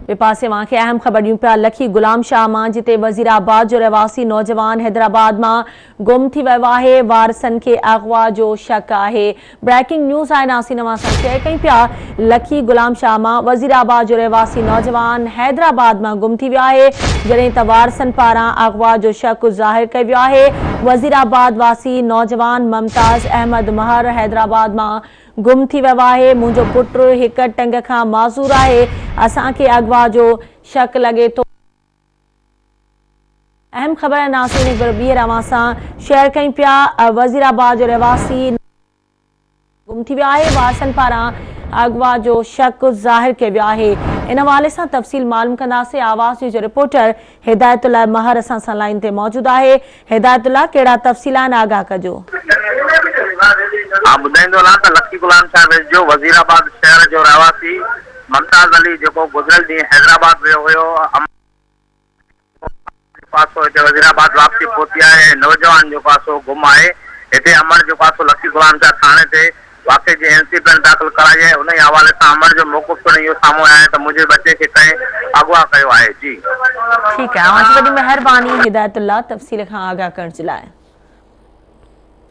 ॿिए पासे वांखे अहम ख़बर ॾियूं पिया लखी गुलाम शाह मां जिते वज़ीराबाद जो रहवासी नौजवान हैदराबाद मां गुम थी वियो आहे। वारसनि खे अगवा जो शक आहे। ब्रेकिंग न्यूज़ आहे। नासिन अवां सां शेयर कयूं पिया लखी गुलाम शाह मां वज़ीराबाद जो रहवासी नौजवान हैदराबाद मां गुम थी वियो आहे जॾहिं त वारसनि पारां अगवा जो शक ज़ाहिर कयो वियो आहे। वज़ीराबाद वासी नौजवान मुमताज़ अहमद महर हैदराबाद मां गुम थी वियो आहे। मुंहिंजो पुटु हिकु टंग खां माज़ूर आहे। असांखे अगवा जो शक लॻे थो। अहम ख़बर नासिन हिकु ॿीहर अवां सां शेयर कयूं पिया वज़ीराबाद जो रहवासी गुम थी वियो आहे। वारसनि पारां अगवा जो शक ज़ाहिर कयो वियो आहे। इन हवाले सां तफ़सील मालूम कंदासीं। आवाज़ न्यूज़ जो रिपोर्टर हिदायतुल्लाह महर असां सां लाइन ते मौजूदु आहे। हिदायतुल्लाह, कहिड़ा तफ़सील आहिनि, आगाह कजो। लखी गुलाम शाह जो वज़ीराबाद शहर जो रहवासी मुमताज़ अली जो गुज़िरियल ॾींहुं हैदराबाद वियो हुयो वज़ीराबाद वापसी पहुती आहे। नौजवान जो पासो गुम आहे। हिते अमर जो पासो लखी गुलाम शाह थाने ते वाक़े जी एनसी पिण दाख़िल कराई आहे। उन हवाले सां अमर जो मौक़िफ़ पिण इहो साम्हूं आयो त मुंहिंजे बचे खे कंहिं अगवा कयो आहे। जी ठीकु आहे, वॾी महिरबानी हिदायतुल्लाह तफ़सील खां आगाह करण जे लाइ।